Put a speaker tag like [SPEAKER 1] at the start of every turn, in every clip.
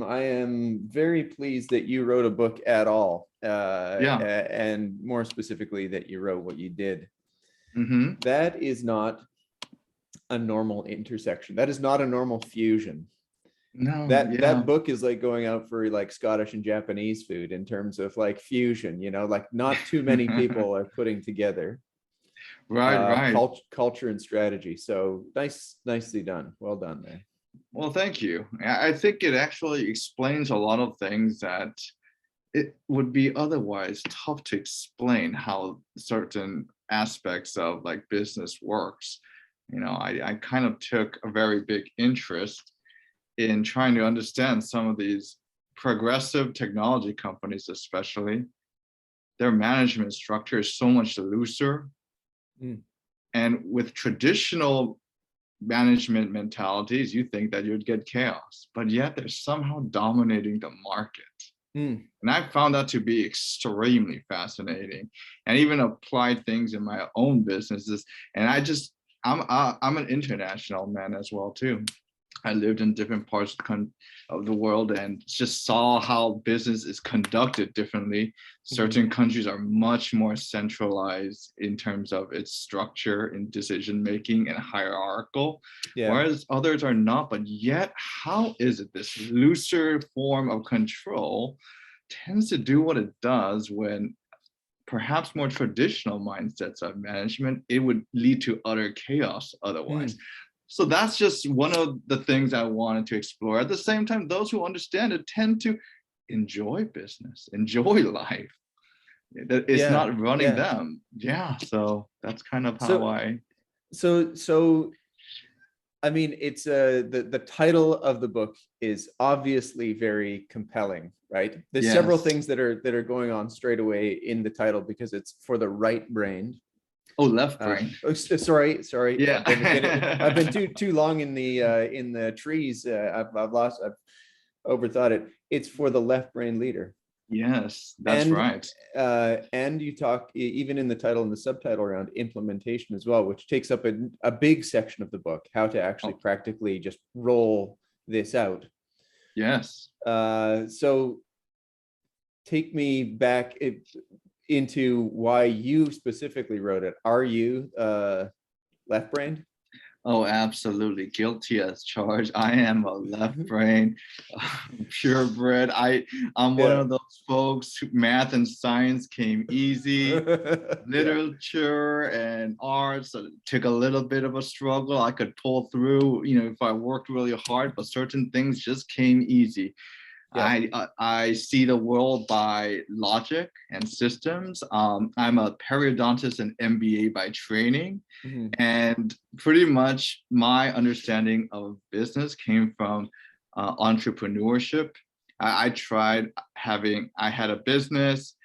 [SPEAKER 1] I am very pleased that you wrote a book at all,
[SPEAKER 2] Yeah.
[SPEAKER 1] and more specifically that you wrote what you did.
[SPEAKER 2] Mm-hmm.
[SPEAKER 1] That is not a normal intersection. That is not a normal fusion.
[SPEAKER 2] No,
[SPEAKER 1] That
[SPEAKER 2] yeah.
[SPEAKER 1] book is like going out for like Scottish and Japanese food in terms of like fusion, like not too many people are putting together
[SPEAKER 2] Right, right.
[SPEAKER 1] culture and strategy. So nicely done. Well done there.
[SPEAKER 2] Well, thank you. I think it actually explains a lot of things that it would be otherwise tough to explain how certain aspects of like business works. I kind of took a very big interest in trying to understand some of these progressive technology companies, especially. Their management structure is so much looser.
[SPEAKER 1] Mm.
[SPEAKER 2] And with traditional management mentalities, you think that you'd get chaos, but yet they're somehow dominating the market.
[SPEAKER 1] Mm.
[SPEAKER 2] And I found that to be extremely fascinating, and even applied things in my own businesses. And I'm an international man as well too. I lived in different parts of the world and just saw how business is conducted differently. Certain countries are much more centralized in terms of its structure and decision making and hierarchical,
[SPEAKER 1] Yeah.
[SPEAKER 2] whereas others are not. But yet, how is it this looser form of control tends to do what it does when perhaps more traditional mindsets of management, it would lead to utter chaos otherwise.
[SPEAKER 1] Mm.
[SPEAKER 2] So that's just one of the things I wanted to explore. At the same time, those who understand it tend to enjoy business, enjoy life. It's
[SPEAKER 1] Yeah.
[SPEAKER 2] not running
[SPEAKER 1] Yeah.
[SPEAKER 2] them. Yeah. So that's kind of how
[SPEAKER 1] So
[SPEAKER 2] I.
[SPEAKER 1] so I mean, it's the title of the book is obviously very compelling, right? There's several
[SPEAKER 2] Yes.
[SPEAKER 1] things that are going on straight away in the title because it's for the right brain.
[SPEAKER 2] Oh, left brain.
[SPEAKER 1] Sorry.
[SPEAKER 2] Yeah.
[SPEAKER 1] I've been too long in the trees. I've overthought it. It's for the left brain leader.
[SPEAKER 2] Yes, that's
[SPEAKER 1] And
[SPEAKER 2] right.
[SPEAKER 1] and you talk even in the title and the subtitle around implementation as well, which takes up a big section of the book, how to actually
[SPEAKER 2] Oh,
[SPEAKER 1] practically just roll this out.
[SPEAKER 2] yes.
[SPEAKER 1] So take me back into why you specifically wrote it. Are you left-brained?
[SPEAKER 2] Oh, absolutely. Guilty as charged. I am a left brain, purebred. I'm one
[SPEAKER 1] Yeah.
[SPEAKER 2] of those folks who math and science came easy.
[SPEAKER 1] Yeah.
[SPEAKER 2] Literature and arts took a little bit of a struggle. I could pull through, if I worked really hard, but certain things just came easy.
[SPEAKER 1] Yeah.
[SPEAKER 2] I see the world by logic and systems. I'm a periodontist and MBA by training,
[SPEAKER 1] Mhm.
[SPEAKER 2] and pretty much my understanding of business came from entrepreneurship. I had a business,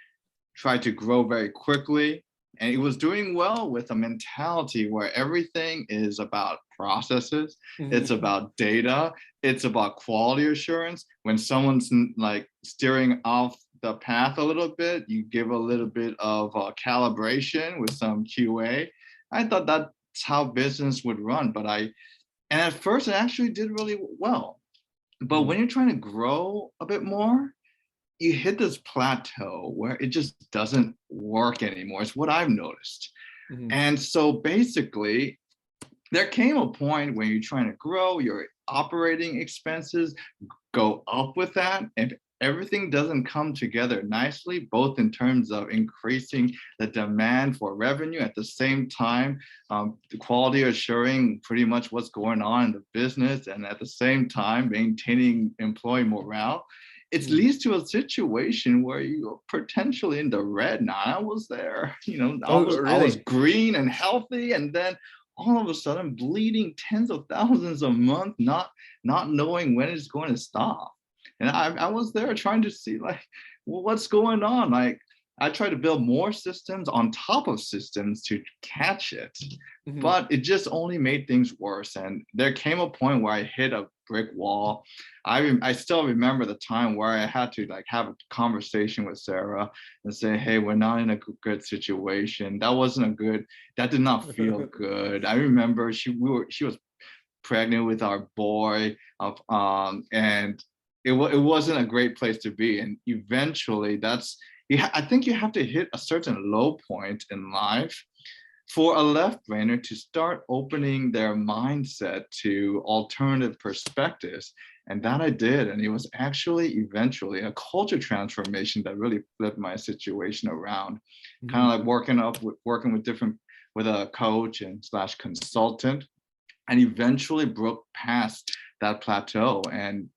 [SPEAKER 2] tried to grow very quickly, and it was doing well with a mentality where everything is about processes, it's
[SPEAKER 1] Mhm.
[SPEAKER 2] about data, it's about quality assurance. When someone's like steering off the path a little bit, you give a little bit of calibration with some QA. I thought that's how business would run, and at first it actually did really well. But
[SPEAKER 1] Mhm.
[SPEAKER 2] when you're trying to grow a bit more, you hit this plateau where it just doesn't work anymore. It's what I've noticed.
[SPEAKER 1] Mhm.
[SPEAKER 2] And so basically, there came a point when you're trying to grow, your operating expenses go up with that. And everything doesn't come together nicely, both in terms of increasing the demand for revenue at the same time, the quality assuring pretty much what's going on in the business, and at the same time, maintaining employee morale. It
[SPEAKER 1] Mhm.
[SPEAKER 2] leads to a situation where you're potentially in the red. Now I was there,
[SPEAKER 1] Oh,
[SPEAKER 2] I was
[SPEAKER 1] really?
[SPEAKER 2] green and healthy, and then all of a sudden bleeding tens of thousands a month, not knowing when it's going to stop. And I was there trying to see like, well, what's going on? Like, I tried to build more systems on top of systems to catch it,
[SPEAKER 1] Mhm.
[SPEAKER 2] but it just only made things worse. And there came a point where I hit a brick wall. I still remember the time where I had to like have a conversation with Sarah and say, hey, we're not in a good situation. That did not feel good. I remember she was pregnant with our boy, and it wasn't a great place to be. And eventually I think you have to hit a certain low point in life for a left brainer to start opening their mindset to alternative perspectives. And that I did. And it was actually eventually a culture transformation that really flipped my situation around. Kind of like working with a coach and slash consultant, and eventually broke past that plateau. And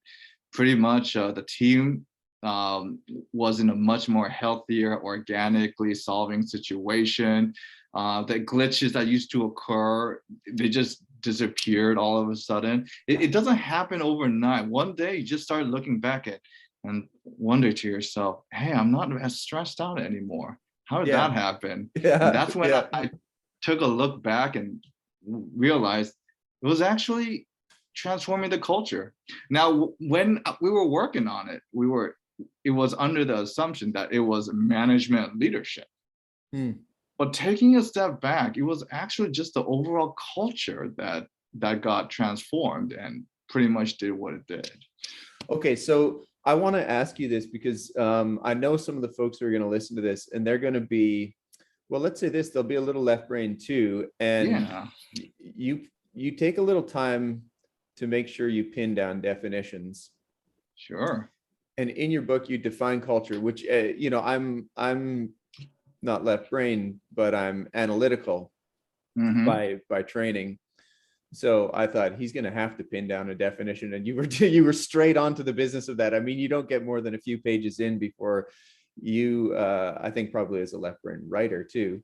[SPEAKER 2] pretty much the team was in a much more healthier, organically solving situation. The glitches that used to occur, they just disappeared all of a sudden. It doesn't happen overnight. One day you just start looking back at and wonder to yourself, hey, I'm not as stressed out anymore. How did that happen? And that's when I took a look back and realized it was actually transforming the culture. Now, when we were working on it, it was under the assumption that it was management leadership. But taking a step back, it was actually just the overall culture that got transformed and pretty much did what it did.
[SPEAKER 1] Okay, so I want to ask you this because I know some of the folks who are going to listen to this, and they're going to be, well, let's say this, they'll be a little left brain too, and you take a little time to make sure you pin down definitions.
[SPEAKER 2] Sure.
[SPEAKER 1] And in your book, you define culture, which I'm not left brain, but I'm analytical by training. So I thought he's going to have to pin down a definition, and you were straight onto the business of that. I mean, you don't get more than a few pages in before you, I think probably as a left brain writer too,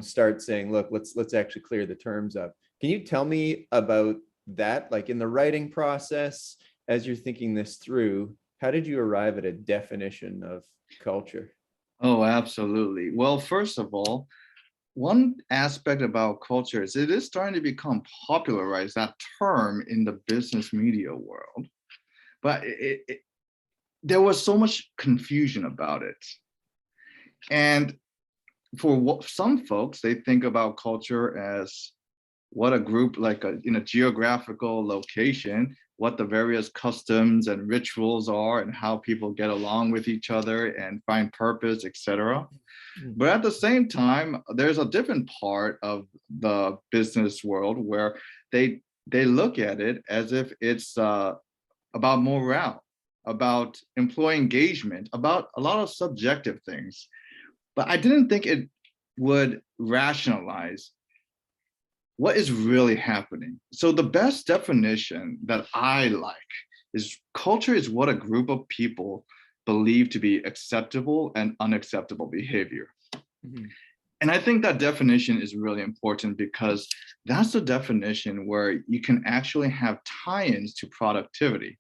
[SPEAKER 1] start saying, look, let's actually clear the terms up. Can you tell me about that? Like in the writing process, as you're thinking this through, how did you arrive at a definition of culture?
[SPEAKER 2] Oh, absolutely. Well, first of all, one aspect about culture is it is starting to become popularized, that term in the business media world. But there was so much confusion about it. And for some folks, they think about culture as what a group, like in a geographical location, what the various customs and rituals are and how people get along with each other and find purpose, etc. But at the same time, there's a different part of the business world where they look at it as if it's about morale, about employee engagement, about a lot of subjective things. But I didn't think it would rationalize what is really happening. So the best definition that I like is culture is what a group of people believe to be acceptable and unacceptable behavior. And I think that definition is really important because that's the definition where you can actually have tie-ins to productivity.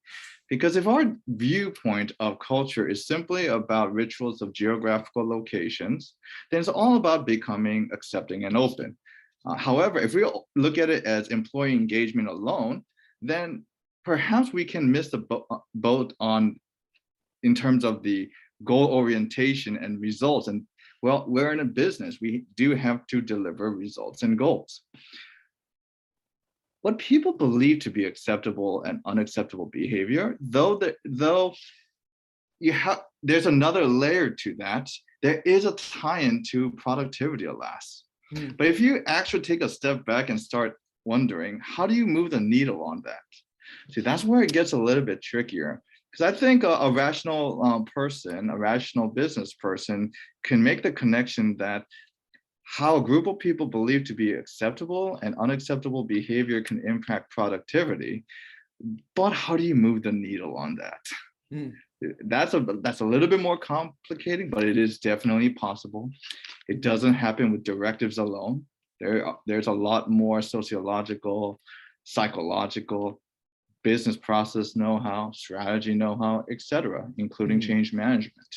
[SPEAKER 2] Because if our viewpoint of culture is simply about rituals of geographical locations, then it's all about becoming accepting and open. However, if we look at it as employee engagement alone, then perhaps we can miss the boat in terms of the goal orientation and results. And well, we're in a business, we do have to deliver results and goals. What people believe to be acceptable and unacceptable behavior, there's another layer to that. There is a tie-in to productivity, alas. But if you actually take a step back and start wondering, how do you move the needle on that? See, that's where it gets a little bit trickier. Because I think a rational person, a rational business person can make the connection that how a group of people believe to be acceptable and unacceptable behavior can impact productivity. But how do you move the needle on that? That's a little bit more complicated, but it is definitely possible. It doesn't happen with directives alone. There's a lot more sociological, psychological, business process know-how, strategy know-how, etc., including change management.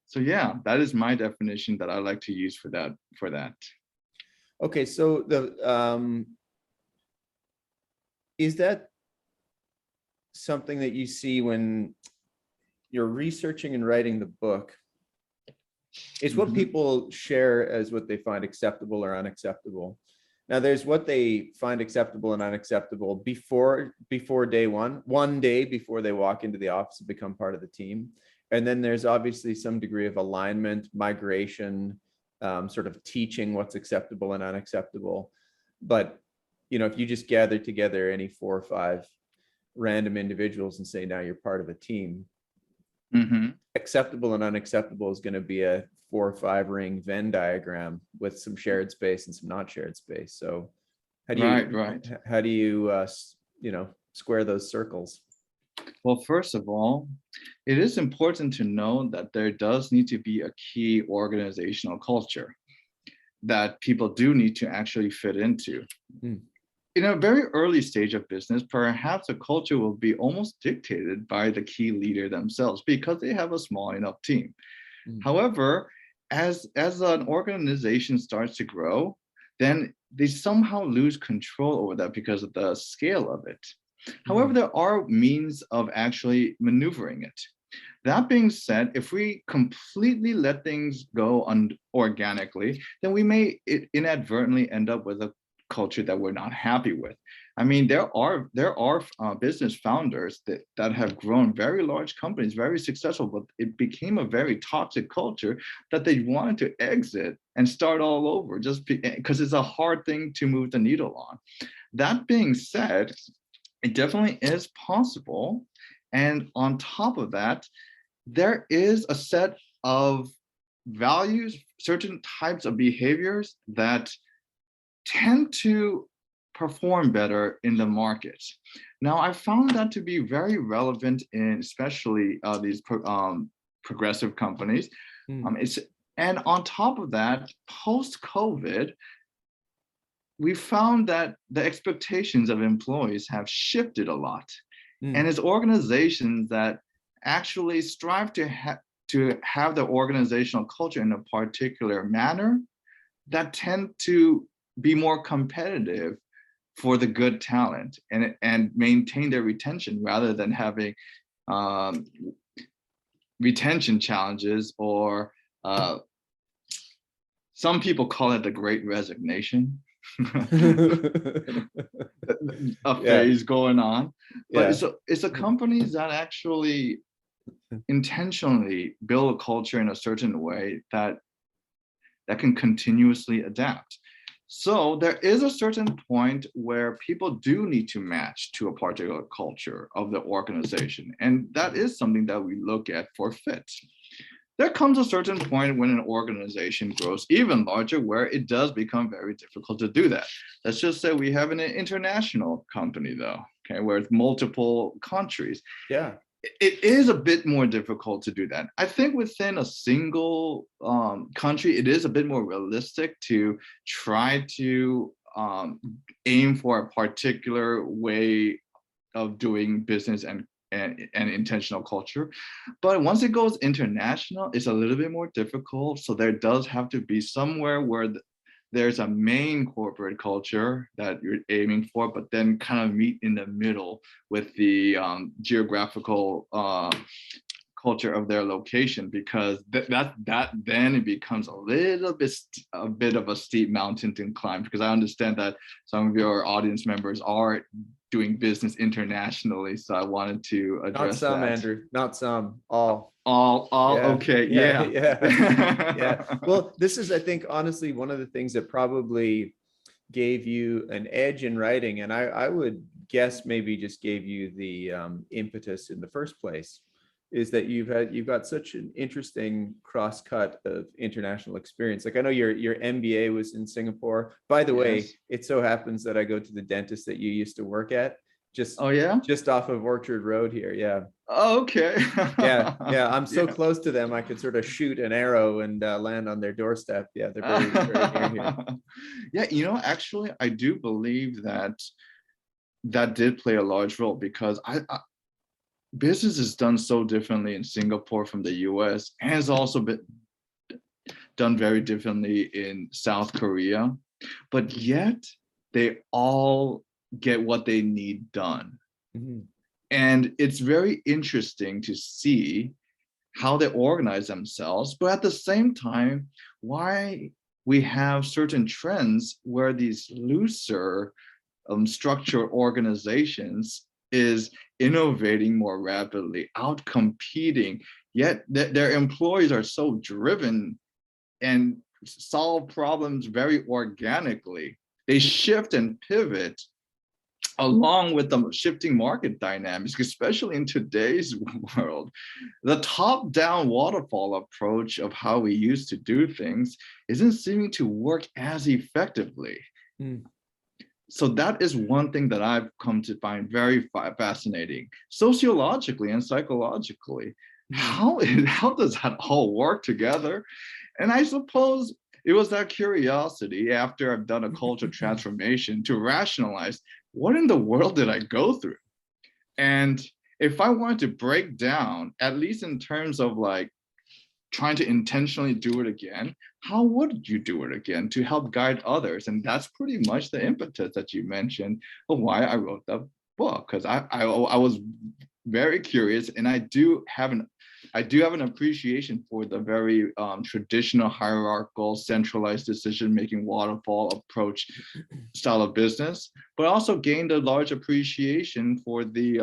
[SPEAKER 2] So yeah, that is my definition that I like to use for that.
[SPEAKER 1] Okay, so is that something that you see when you're researching and writing the book? It's what people share as what they find acceptable or unacceptable. Now there's what they find acceptable and unacceptable before day one day before they walk into the office and become part of the team. And then there's obviously some degree of alignment, migration, sort of teaching what's acceptable and unacceptable. But, if you just gather together any 4 or 5 random individuals and say, now you're part of a team, acceptable and unacceptable is going to be a 4 or 5 ring Venn diagram with some shared space and some not shared space. So how do you square those circles?
[SPEAKER 2] Well, first of all, it is important to know that there does need to be a key organizational culture that people do need to actually fit into. In a very early stage of business, perhaps a culture will be almost dictated by the key leader themselves because they have a small enough team. However, as an organization starts to grow, then they somehow lose control over that because of the scale of it. However, there are means of actually maneuvering it. That being said, if we completely let things go organically, then we may inadvertently end up with a culture that we're not happy with. I mean, there are business founders that have grown very large companies, very successful, but it became a very toxic culture that they wanted to exit and start all over just because it's a hard thing to move the needle on. That being said, it definitely is possible. And on top of that, there is a set of values, certain types of behaviors that tend to perform better in the market. Now, I found that to be very relevant in especially these progressive companies. And on top of that, post-COVID, we found that the expectations of employees have shifted a lot. And it's organizations that actually strive to have the organizational culture in a particular manner that tend to be more competitive for the good talent and maintain their retention rather than having retention challenges or some people call it the Great Resignation. A phase going on, but it's a companies that actually intentionally build a culture in a certain way that can continuously adapt. So there is a certain point where people do need to match to a particular culture of the organization, and that is something that we look at for fit. There comes a certain point when an organization grows even larger where it does become very difficult to do that. Let's just say we have an international company though, okay, where it's multiple countries.
[SPEAKER 1] Yeah.
[SPEAKER 2] It is a bit more difficult to do that. I think within a single country, it is a bit more realistic to try to aim for a particular way of doing business and intentional culture. But once it goes international, it's a little bit more difficult. So there does have to be somewhere where there's a main corporate culture that you're aiming for, but then kind of meet in the middle with the geographical culture of their location, because that then it becomes a bit of a steep mountain to climb, because I understand that some of your audience members are doing business internationally, so I wanted to address
[SPEAKER 1] not some
[SPEAKER 2] that.
[SPEAKER 1] Andrew, not some, all
[SPEAKER 2] okay,
[SPEAKER 1] yeah. Well, this is, I think, honestly, one of the things that probably gave you an edge in writing, and I would guess maybe just gave you the impetus in the first place, is that you've got such an interesting cross-cut of international experience. Like, I know your MBA was in Singapore. By the way, it so happens that I go to the dentist that you used to work at, just off of Orchard Road here. Yeah.
[SPEAKER 2] Oh, okay.
[SPEAKER 1] yeah. I'm so close to them, I could sort of shoot an arrow and land on their doorstep. Yeah, they're very, very near here.
[SPEAKER 2] Yeah, actually, I do believe that did play a large role, because business is done so differently in Singapore from the US, and has also been done very differently in South Korea, but yet they all get what they need done. And it's very interesting to see how they organize themselves, but at the same time, why we have certain trends where these looser structured organizations is innovating more rapidly, out competing, yet their employees are so driven and solve problems very organically. They shift and pivot along with the shifting market dynamics, especially in today's world. The top-down waterfall approach of how we used to do things isn't seeming to work as effectively.
[SPEAKER 1] Mm.
[SPEAKER 2] So that is one thing that I've come to find very fascinating, sociologically and psychologically. How does that all work together? And I suppose it was that curiosity after I've done a culture transformation to rationalize, what in the world did I go through? And if I wanted to break down, at least in terms of like trying to intentionally do it again, how would you do it again to help guide others? And that's pretty much the impetus that you mentioned of why I wrote the book, because I was very curious, and I do have an appreciation for the very traditional hierarchical centralized decision-making waterfall approach style of business, but also gained a large appreciation for the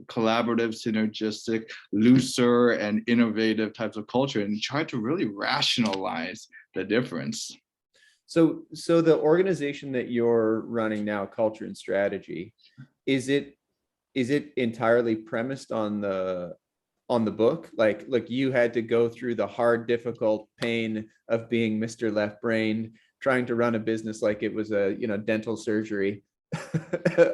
[SPEAKER 2] collaborative, synergistic, looser, and innovative types of culture, and tried to really rationalize the difference.
[SPEAKER 1] So the organization that you're running now, Culture and Strategy, is it entirely premised on the book? Like you had to go through the hard, difficult pain of being Mr. Left-Brained, trying to run a business like it was a dental surgery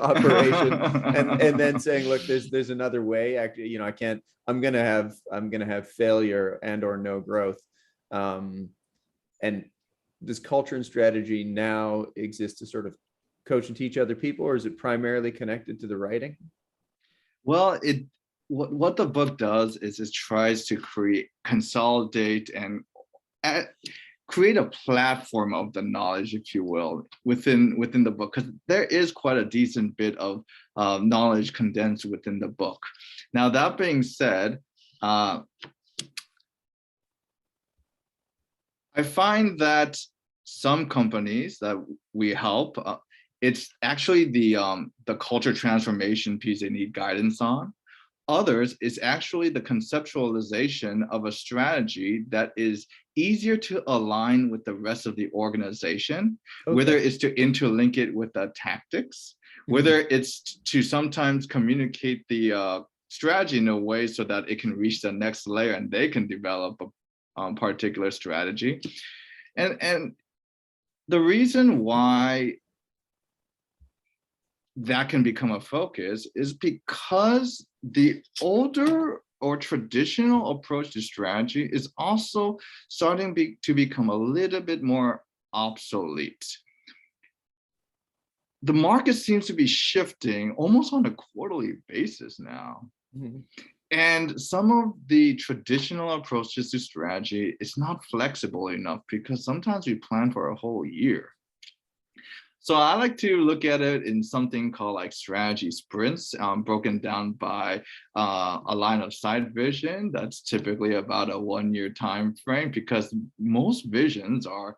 [SPEAKER 1] operation, and then saying, look, there's another way. Actually, I can't. I'm gonna have failure and or no growth. And does Culture and Strategy now exist to sort of coach and teach other people, or is it primarily connected to the writing?
[SPEAKER 2] Well, what the book does is it tries to consolidate and create a platform of the knowledge, if you will, within the book, because there is quite a decent bit of knowledge condensed within the book. Now, that being said, I find that some companies that we help, it's actually the culture transformation piece they need guidance on. Others, it's actually the conceptualization of a strategy that is easier to align with the rest of the organization, okay, whether it's to interlink it with the tactics, whether it's to sometimes communicate the strategy in a way so that it can reach the next layer and they can develop a particular strategy. And the reason why that can become a focus is because the older or traditional approach to strategy is also starting to become a little bit more obsolete. The market seems to be shifting almost on a quarterly basis now. Mm-hmm. And some of the traditional approaches to strategy is not flexible enough because sometimes we plan for a whole year. So I like to look at it in something called like strategy sprints, broken down by a line of sight vision. That's typically about a 1-year time frame, because most visions are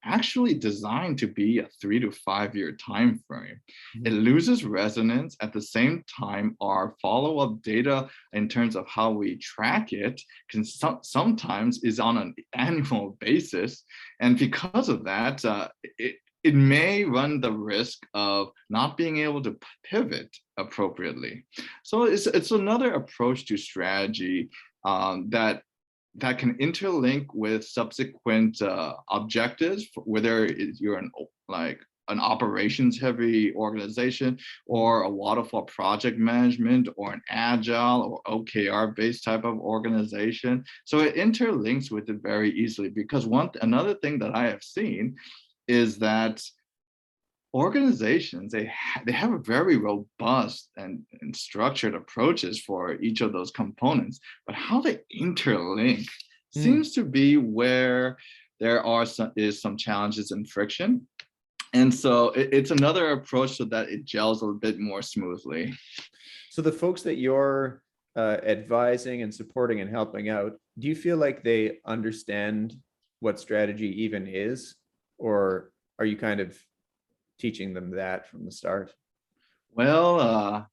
[SPEAKER 2] actually designed to be a 3 to 5 year time frame. Mm-hmm. It loses resonance. At the same time, our follow-up data in terms of how we track it can sometimes is on an annual basis. And because of that, it may run the risk of not being able to pivot appropriately. So it's another approach to strategy that can interlink with subsequent objectives, whether you're an operations heavy organization or a waterfall project management or an agile or OKR based type of organization. So it interlinks with it very easily, because another thing that I have seen is that organizations, they have a very robust and structured approaches for each of those components, but how they interlink seems to be where there is some challenges and friction. And so it's another approach so that it gels a little bit more smoothly.
[SPEAKER 1] So the folks that you're advising and supporting and helping out, do you feel like they understand what strategy even is? or are you kind of teaching them that from the start?
[SPEAKER 2] Well,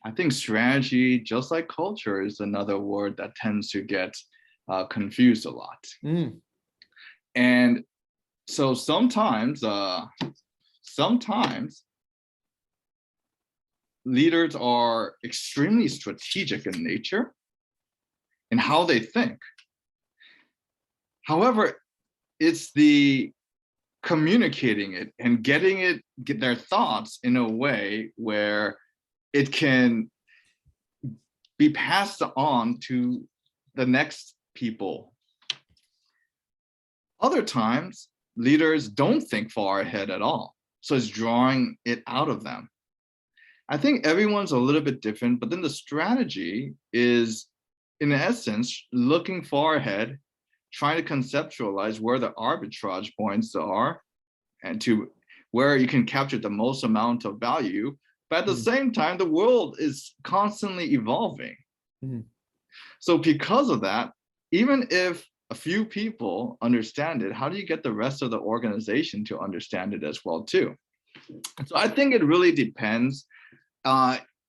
[SPEAKER 2] I think strategy, just like culture, is another word that tends to get confused a lot. And so sometimes leaders are extremely strategic in nature in how they think. However, it's the communicating it and get their thoughts in a way where it can be passed on to the next people. Other times, leaders don't think far ahead at all. So it's drawing it out of them. I think everyone's a little bit different, but then the strategy is, in essence, looking far ahead, trying to conceptualize where the arbitrage points are and to where you can capture the most amount of value. But at the same time, the world is constantly evolving. So because of that, even if a few people understand it, how do you get the rest of the organization to understand it as well too? So I think it really depends.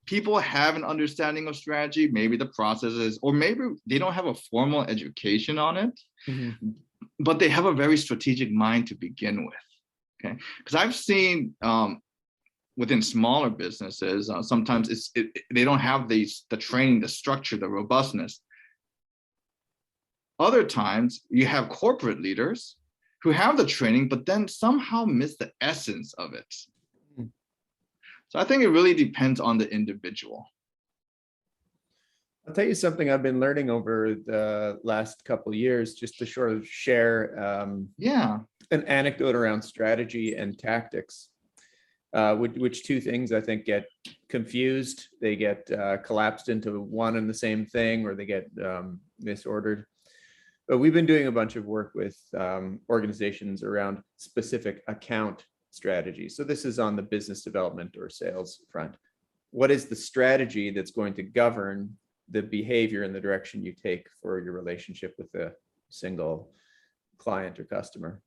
[SPEAKER 2] People have an understanding of strategy, maybe the processes, or maybe they don't have a formal education on it, but they have a very strategic mind to begin with. Okay, because I've seen within smaller businesses, sometimes they don't have the training, the structure, the robustness. Other times you have corporate leaders who have the training, but then somehow miss the essence of it. So I think it really depends on the individual.
[SPEAKER 1] I'll tell you something I've been learning over the last couple of years, just to sort of share an anecdote around strategy and tactics, which two things I think get confused. They get collapsed into one and the same thing, or they get misordered. But we've been doing a bunch of work with organizations around specific account strategies. So this is on the business development or sales front. What is the strategy that's going to govern the behavior and the direction you take for your relationship with a single client or customer?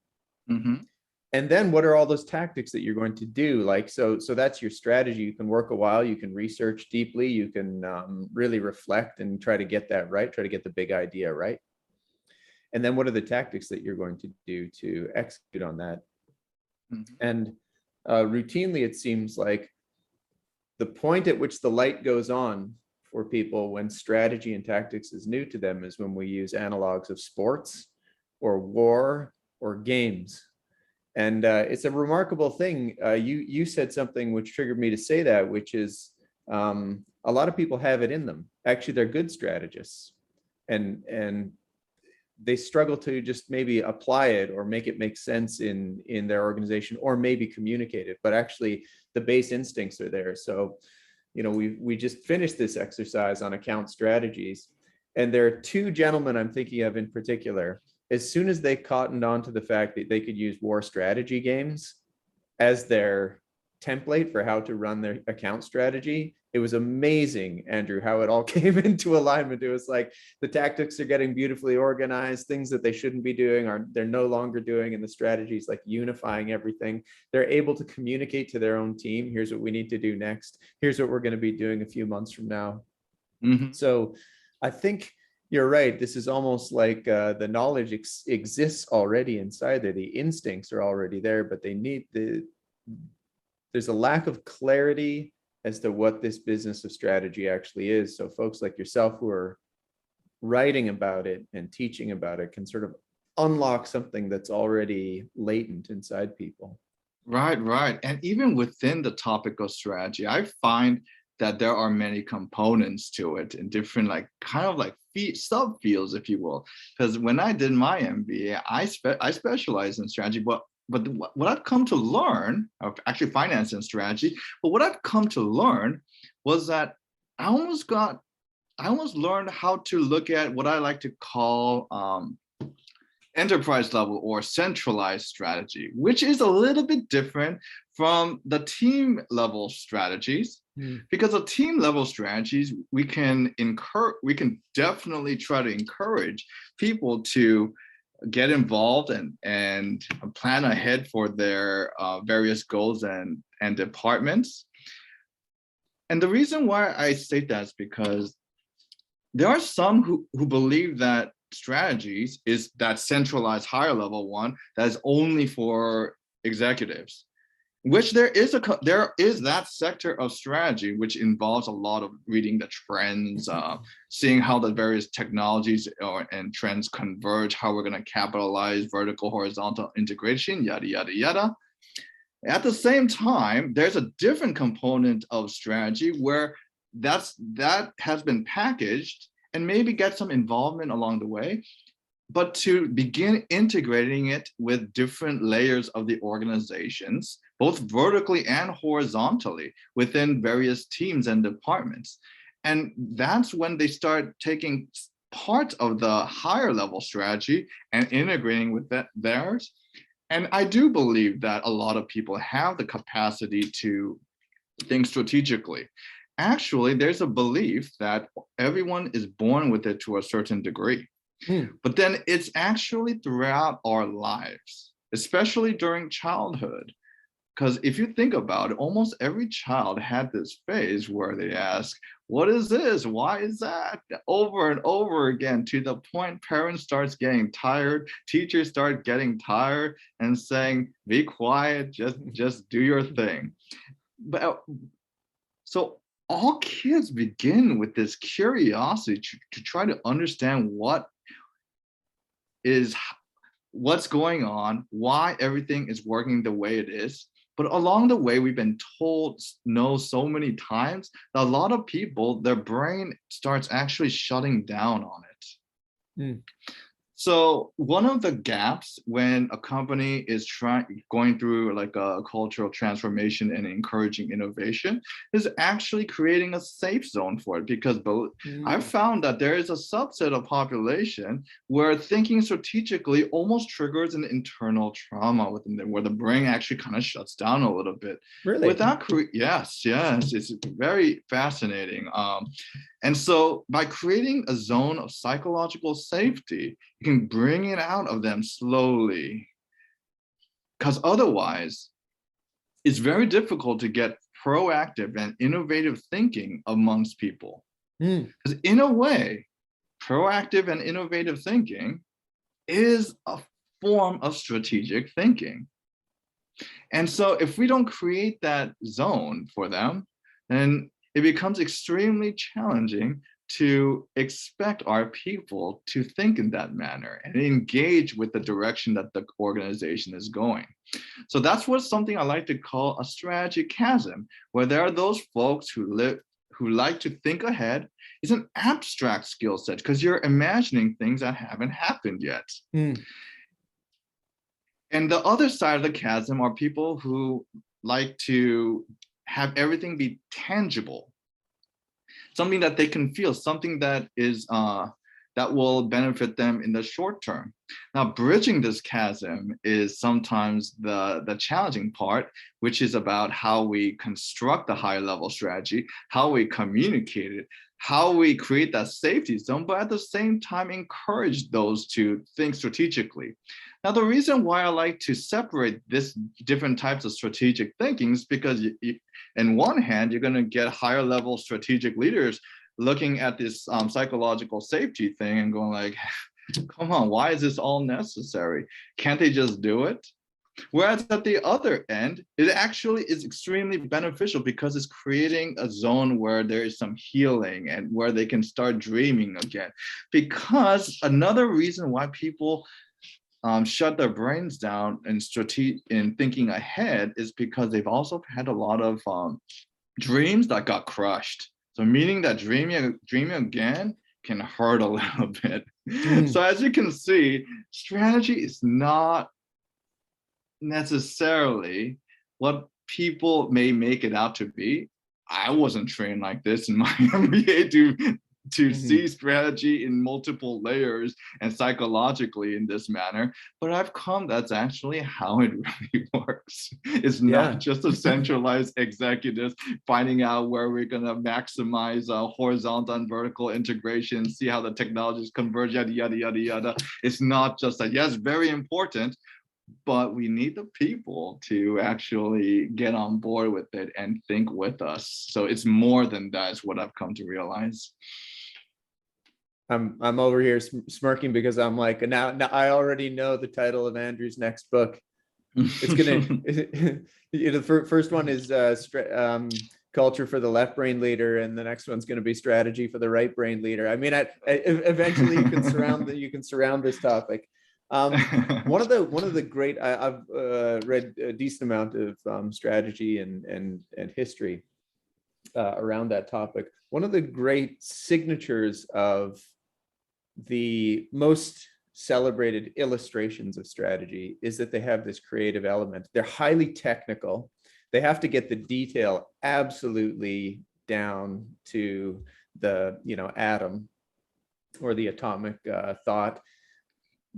[SPEAKER 1] And then what are all those tactics that you're going to do? Like, so that's your strategy. You can work a while, you can research deeply, you can really reflect and try to get that right, try to get the big idea right. And then what are the tactics that you're going to do to execute on that? And routinely, it seems like the point at which the light goes on for people when strategy and tactics is new to them is when we use analogs of sports or war or games. And it's a remarkable thing. You said something which triggered me to say that, which is a lot of people have it in them. Actually, they're good strategists, and they struggle to just maybe apply it or make it make sense in their organization, or maybe communicate it, but actually the base instincts are there. So, you know, we just finished this exercise on account strategies, and there are two gentlemen I'm thinking of in particular. As soon as they cottoned on to the fact that they could use war strategy games as their template for how to run their account strategy, it was amazing, Andrew, how it all came into alignment. It was like the tactics are getting beautifully organized, things that they shouldn't be doing they're no longer doing, and the strategies like unifying everything. They're able to communicate to their own team, here's what we need to do next, here's what we're going to be doing a few months from now. So I think you're right. This is almost like the knowledge exists already inside there. The instincts are already there, but they need there's a lack of clarity as to what this business of strategy actually is. So folks like yourself who are writing about it and teaching about it can sort of unlock something that's already latent inside people.
[SPEAKER 2] Right. And even within the topic of strategy, I find that there are many components to it in different, like, kind of like subfields, if you will. Because when I did my MBA, I specialized in strategy, but what I've come to learn, actually finance and strategy, but what I've come to learn was that I almost learned how to look at what I like to call enterprise level or centralized strategy, which is a little bit different from the team level strategies. Because of team level strategies, we can definitely try to encourage people to get involved and plan ahead for their various goals and departments. And the reason why I state that is because there are some who believe that strategies is that centralized higher level one that is only for executives, which there is that sector of strategy which involves a lot of reading the trends, seeing how the various technologies and trends converge, how we're going to capitalize vertical horizontal integration, yada yada yada. At the same time, there's a different component of strategy where that has been packaged and maybe get some involvement along the way, but to begin integrating it with different layers of the organizations, both vertically and horizontally within various teams and departments. And that's when they start taking part of the higher level strategy and integrating with theirs. And I do believe that a lot of people have the capacity to think strategically. Actually, there's a belief that everyone is born with it to a certain degree. But then it's actually throughout our lives, especially during childhood. Because if you think about it, almost every child had this phase where they ask, what is this? Why is that? Over and over again, to the point parents start getting tired, teachers start getting tired and saying, be quiet, just do your thing. But so all kids begin with this curiosity to try to understand what's going on, why everything is working the way it is. But along the way, we've been told no so many times that a lot of people, their brain starts actually shutting down on it. So one of the gaps when a company is going through like a cultural transformation and encouraging innovation is actually creating a safe zone for it, because I've found that there is a subset of population where thinking strategically almost triggers an internal trauma within them, where the brain actually kind of shuts down a little bit.
[SPEAKER 1] Really?
[SPEAKER 2] Yes, it's very fascinating. And so by creating a zone of psychological safety, you can bring it out of them slowly. Because otherwise, it's very difficult to get proactive and innovative thinking amongst people. Because in a way, proactive and innovative thinking is a form of strategic thinking. And so if we don't create that zone for them, then it becomes extremely challenging to expect our people to think in that manner and engage with the direction that the organization is going. So that's something I like to call a strategy chasm, where there are those folks who like to think ahead. It's an abstract skill set because you're imagining things that haven't happened yet. And the other side of the chasm are people who like to have everything be tangible, something that they can feel, something that is that will benefit them in the short term. Now, bridging this chasm is sometimes the challenging part, which is about how we construct the high level strategy, how we communicate it, how we create that safety zone, but at the same time encourage those to think strategically. Now, the reason why I like to separate this different types of strategic thinking is because in one hand, you're going to get higher level strategic leaders looking at this psychological safety thing and going like, come on, why is this all necessary? Can't they just do it? Whereas at the other end, it actually is extremely beneficial because it's creating a zone where there is some healing and where they can start dreaming again. Because another reason why people shut their brains down in thinking ahead is because they've also had a lot of dreams that got crushed. So meaning that dreaming again can hurt a little bit. So as you can see, strategy is not necessarily what people may make it out to be. I wasn't trained like this in my MBA to to see strategy in multiple layers and psychologically in this manner. But that's actually how it really works. It's not just a centralized executives finding out where we're going to maximize horizontal and vertical integration, see how the technologies converge, yada, yada, yada, yada. It's not just that. Yes, very important, but we need the people to actually get on board with it and think with us. So it's more than that, is what I've come to realize.
[SPEAKER 1] I'm over here smirking because I'm like, now I already know the title of Andrew's next book. It's gonna the first one is culture for the left brain leader, and the next one's going to be strategy for the right brain leader. I mean, eventually you can surround this topic. One of the great, I've read a decent amount of strategy and history around that topic. One of the great signatures of the most celebrated illustrations of strategy is that they have this creative element. They're highly technical. They have to get the detail absolutely down to the atom or the atomic thought,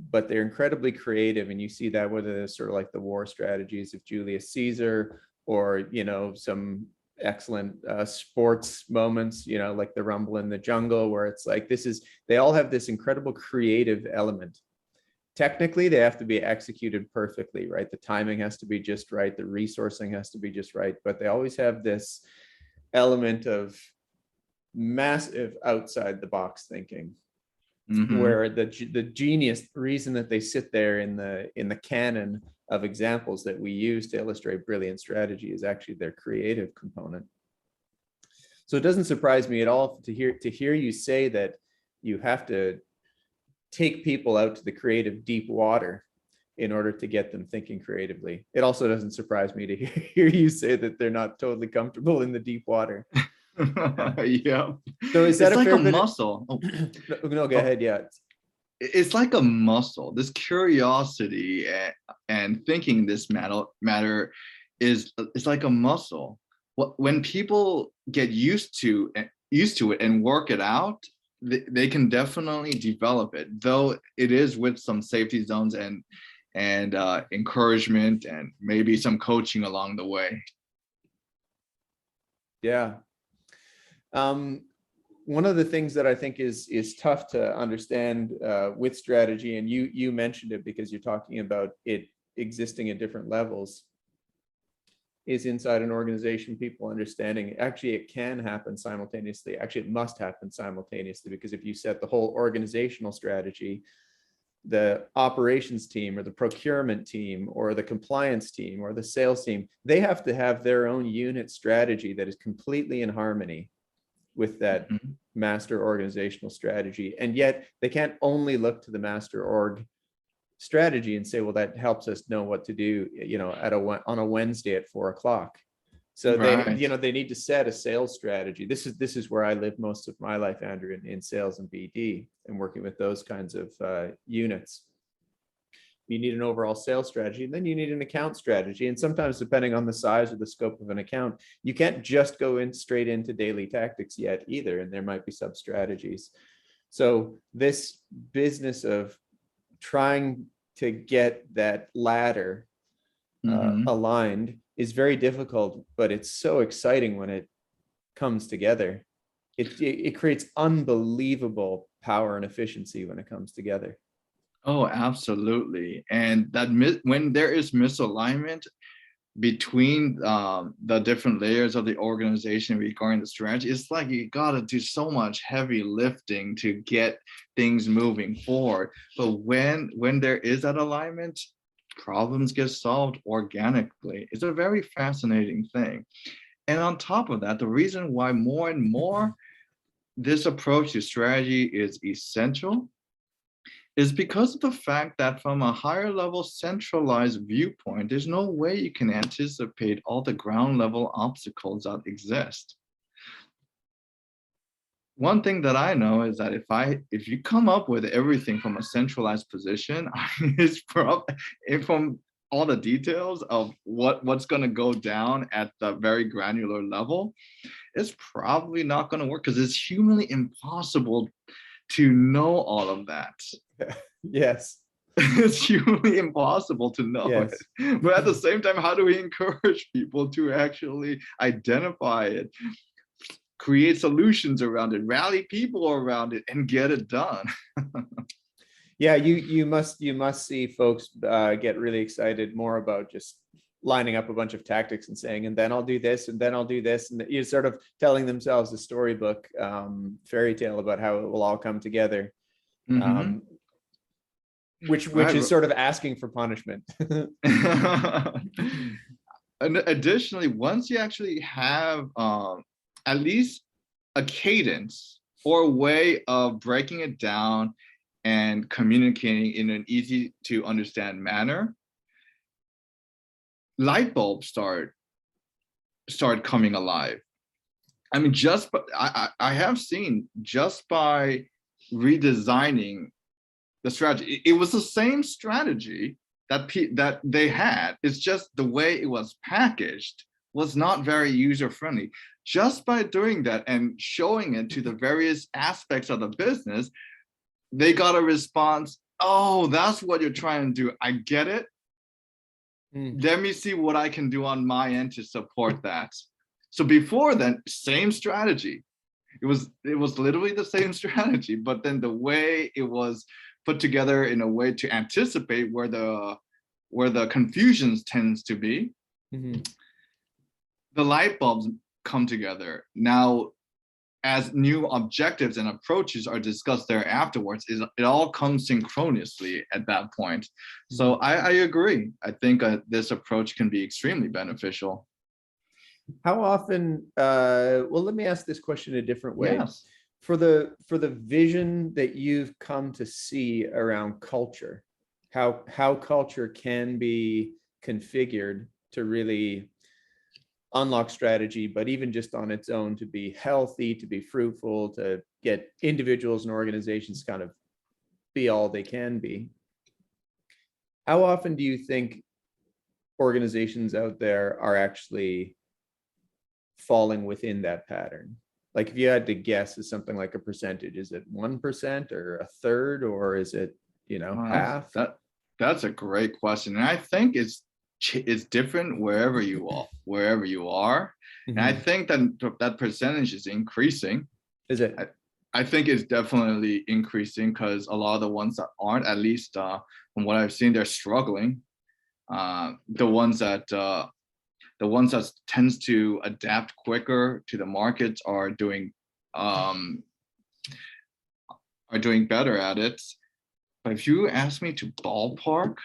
[SPEAKER 1] but they're incredibly creative. And you see that whether it's sort of like the war strategies of Julius Caesar, or some excellent sports moments, like the Rumble in the Jungle, where it's like they all have this incredible creative element. Technically, they have to be executed perfectly, right? The timing has to be just right, the resourcing has to be just right, but they always have this element of massive outside the box thinking, where the genius reason that they sit there in the canon of examples that we use to illustrate brilliant strategy is actually their creative component. So it doesn't surprise me at all to hear you say that you have to take people out to the creative deep water in order to get them thinking creatively. It also doesn't surprise me to hear you say that they're not totally comfortable in the deep water.
[SPEAKER 2] Yeah.
[SPEAKER 1] So is that
[SPEAKER 2] it's like a
[SPEAKER 1] bit
[SPEAKER 2] muscle?
[SPEAKER 1] No, go ahead. Yeah.
[SPEAKER 2] It's like a muscle. This curiosity and thinking this matter is like a muscle. When people get used to it and work it out, they can definitely develop it, though it is with some safety zones and encouragement and maybe some coaching along the way.
[SPEAKER 1] Yeah. One of the things that I think is tough to understand with strategy, and you mentioned it because you're talking about it existing at different levels, is inside an organization, people understanding actually it can happen simultaneously. Actually, it must happen simultaneously, because if you set the whole organizational strategy, the operations team or the procurement team or the compliance team or the sales team, they have to have their own unit strategy that is completely in harmony with that master organizational strategy. And yet they can't only look to the master org strategy and say, well, that helps us know what to do, on a Wednesday at 4:00. So they need to set a sales strategy. This is where I live most of my life, Andrew, in sales and BD and working with those kinds of units. You need an overall sales strategy, and then you need an account strategy. And sometimes, depending on the size or the scope of an account, you can't just go straight into daily tactics yet either, and there might be sub strategies. So this business of trying to get that ladder aligned is very difficult, but it's so exciting when it comes together. It creates unbelievable power and efficiency when it comes together.
[SPEAKER 2] Oh, absolutely. And that when there is misalignment between the different layers of the organization regarding the strategy, it's like you got to do so much heavy lifting to get things moving forward. But when there is that alignment, problems get solved organically. It's a very fascinating thing. And on top of that, the reason why more and more this approach to strategy is essential is because of the fact that from a higher level centralized viewpoint, there's no way you can anticipate all the ground level obstacles that exist. One thing that I know is that if you come up with everything from a centralized position, it's from all the details of what's going to go down at the very granular level, it's probably not going to work because it's humanly impossible to know all of that.
[SPEAKER 1] Yes.
[SPEAKER 2] It's humanly impossible to know
[SPEAKER 1] Yes.
[SPEAKER 2] it. But at the same time, how do we encourage people to actually identify it, create solutions around it, rally people around it, and get it done?
[SPEAKER 1] Yeah, you must see folks get really excited more about just lining up a bunch of tactics and saying, and then I'll do this, and then I'll do this, and you're sort of telling themselves a storybook fairy tale about how it will all come together, which is sort of asking for punishment.
[SPEAKER 2] And additionally, once you actually have at least a cadence or a way of breaking it down and communicating in an easy to understand manner, light bulbs start coming alive. I mean, I have seen just by redesigning the strategy, it was the same strategy that they had. It's just the way it was packaged was not very user friendly. Just by doing that and showing it to the various aspects of the business, they got a response. Oh, that's what you're trying to do. I get it. Let me see what I can do on my end to support that. So before then, same strategy. It was literally the same strategy, but then the way it was put together in a way to anticipate where the confusions tends to be, the light bulbs come together. Now, as new objectives and approaches are discussed there afterwards, it all comes synchronously at that point. So I agree. I think this approach can be extremely beneficial.
[SPEAKER 1] How often, well, let me ask this question a different way.
[SPEAKER 2] Yes.
[SPEAKER 1] For the vision that you've come to see around culture, how culture can be configured to really unlock strategy, but even just on its own to be healthy, to be fruitful, to get individuals and organizations kind of be all they can be. How often do you think organizations out there are actually falling within that pattern? Like if you had to guess, is something like a percentage, is it 1% or a third, or is it, half?
[SPEAKER 2] That's a great question. And I think it's different wherever you are. And I think that percentage is increasing.
[SPEAKER 1] Is it?
[SPEAKER 2] I think it's definitely increasing because a lot of the ones that aren't, at least from what I've seen, they're struggling. The ones that tends to adapt quicker to the markets are doing better at it. But if you ask me to ballpark,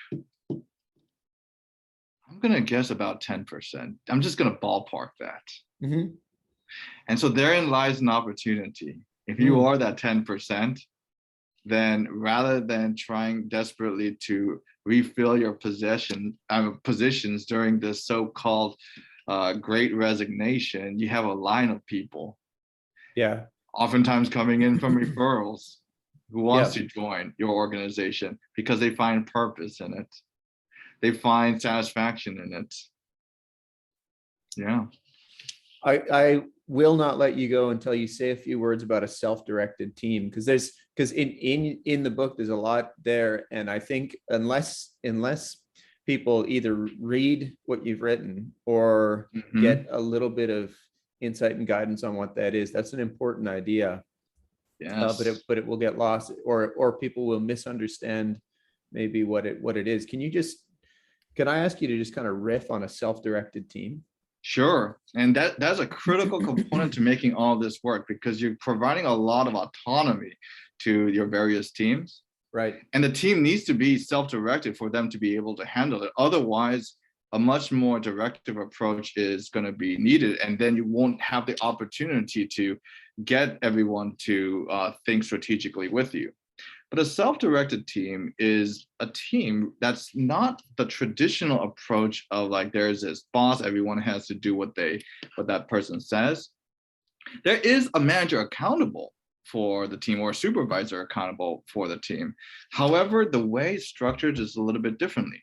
[SPEAKER 2] I'm gonna guess about 10%. I'm just gonna ballpark that. And so therein lies an opportunity. If you are that 10%, then rather than trying desperately to refill your positions during this so-called great resignation, you have a line of people.
[SPEAKER 1] Yeah.
[SPEAKER 2] Oftentimes coming in from referrals who wants to join your organization because they find purpose in it. They find satisfaction in it. Yeah.
[SPEAKER 1] I will not let you go until you say a few words about a self-directed team, because in the book there's a lot there, and I think unless people either read what you've written or get a little bit of insight and guidance on what that is, that's an important idea.
[SPEAKER 2] Yes.
[SPEAKER 1] But it will get lost, or people will misunderstand maybe what it is. Can I ask you to just kind of riff on a self-directed team?
[SPEAKER 2] Sure. And that's a critical component to making all this work, because you're providing a lot of autonomy to your various teams.
[SPEAKER 1] Right.
[SPEAKER 2] And the team needs to be self-directed for them to be able to handle it. Otherwise, a much more directive approach is going to be needed. And then you won't have the opportunity to get everyone to think strategically with you. But a self-directed team is a team that's not the traditional approach of like there's this boss, everyone has to do what that person says. There is a manager accountable for the team, or a supervisor accountable for the team. However, the way it's structured is a little bit differently.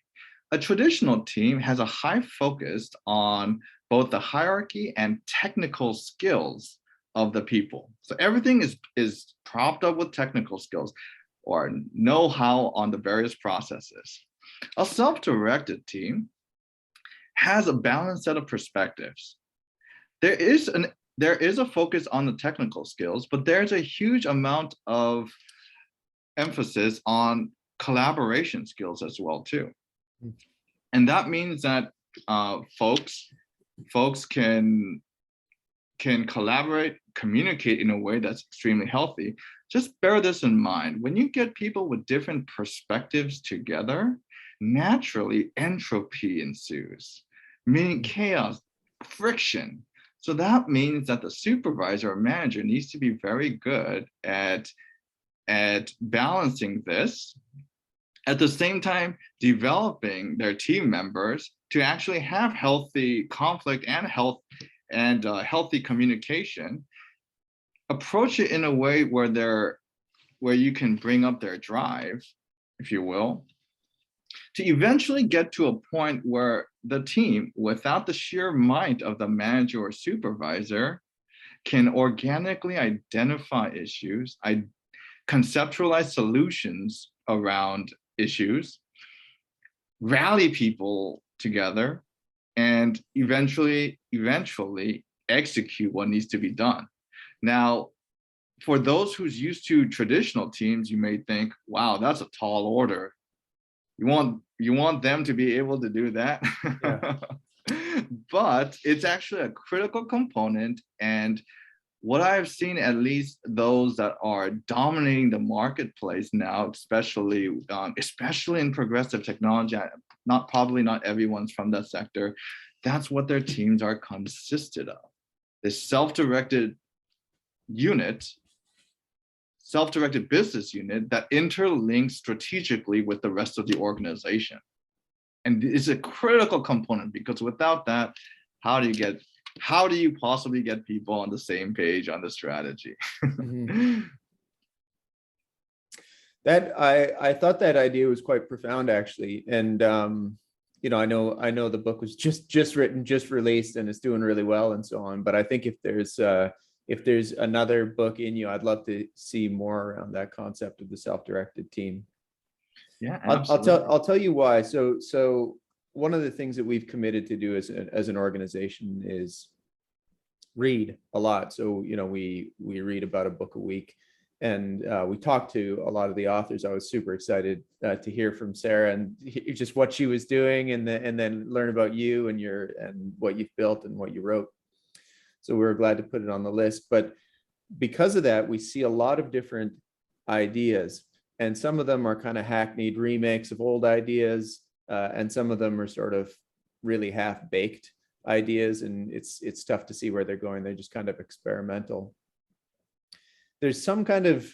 [SPEAKER 2] a traditional team has a high focus on both the hierarchy and technical skills of the people. So everything is propped up with technical skills or know-how on the various processes. A self-directed team has a balanced set of perspectives. There is a focus on the technical skills, but there's a huge amount of emphasis on collaboration skills as well too. And that means that folks can collaborate, communicate in a way that's extremely healthy. Just bear this in mind. When you get people with different perspectives together, naturally entropy ensues, meaning chaos, friction. So that means that the supervisor or manager needs to be very good at balancing this, at the same time developing their team members to actually have healthy conflict and healthy communication. Approach it in a way where you can bring up their drive, if you will, to eventually get to a point where the team, without the sheer might of the manager or supervisor, can organically identify issues, conceptualize solutions around issues, rally people together, and eventually execute what needs to be done. Now, for those who's used to traditional teams, you may think, wow, that's a tall order. You want them to be able to do that? Yeah. But it's actually a critical component. And what I've seen, at least those that are dominating the marketplace now, especially in progressive technology, probably not everyone's from that sector, that's what their teams are consisted of. This self-directed business unit that interlinks strategically with the rest of the organization. And it's a critical component, because without that, how do you possibly get people on the same page on the strategy? Mm-hmm.
[SPEAKER 1] That I thought that idea was quite profound, actually. And I know the book was just written, just released, and it's doing really well and so on. But I think if there's another book in you, I'd love to see more around that concept of the self-directed team.
[SPEAKER 2] Yeah, absolutely.
[SPEAKER 1] I'll tell you why. So one of the things that we've committed to do as an organization is read a lot. So we read about a book a week, and we talked to a lot of the authors. I was super excited to hear from Sarah and just what she was doing, and then learn about you and what you've built and what you wrote. So we were glad to put it on the list. But because of that, we see a lot of different ideas, and some of them are kind of hackneyed remakes of old ideas, and some of them are sort of really half-baked ideas, and it's tough to see where they're going. They're just kind of experimental. There's some kind of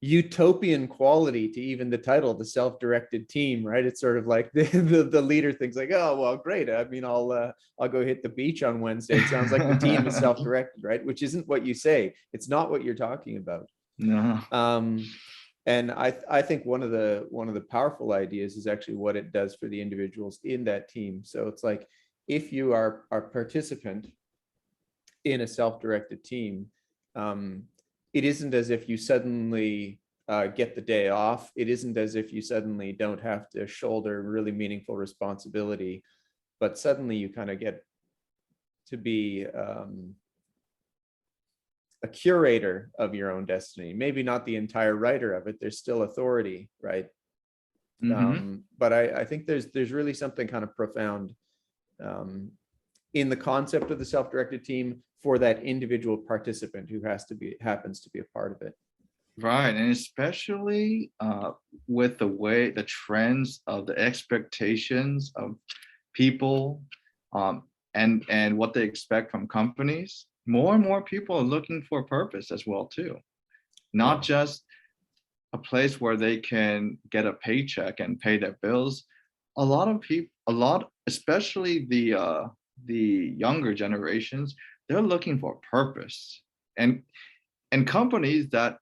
[SPEAKER 1] utopian quality to even the title, the self-directed team, right? It's sort of like the leader thinks like, oh, well, great. I mean, I'll go hit the beach on Wednesday. It sounds like the team is self-directed, right? Which isn't what you say. It's not what you're talking about.
[SPEAKER 2] No.
[SPEAKER 1] And I think one of the powerful ideas is actually what it does for the individuals in that team. So it's like, if you are a participant in a self-directed team, it isn't as if you suddenly get the day off. It isn't as if you suddenly don't have to shoulder really meaningful responsibility, but suddenly you kind of get to be a curator of your own destiny. Maybe not the entire writer of it. There's still authority, right? Mm-hmm. But I think there's really something kind of profound in the concept of the self-directed team for that individual participant who happens to be a part of it.
[SPEAKER 2] Right, and especially with the trends of the expectations of people and what they expect from companies, more and more people are looking for purpose as well too. Not just a place where they can get a paycheck and pay their bills. A lot of people, especially the younger generations, they're looking for purpose, and companies that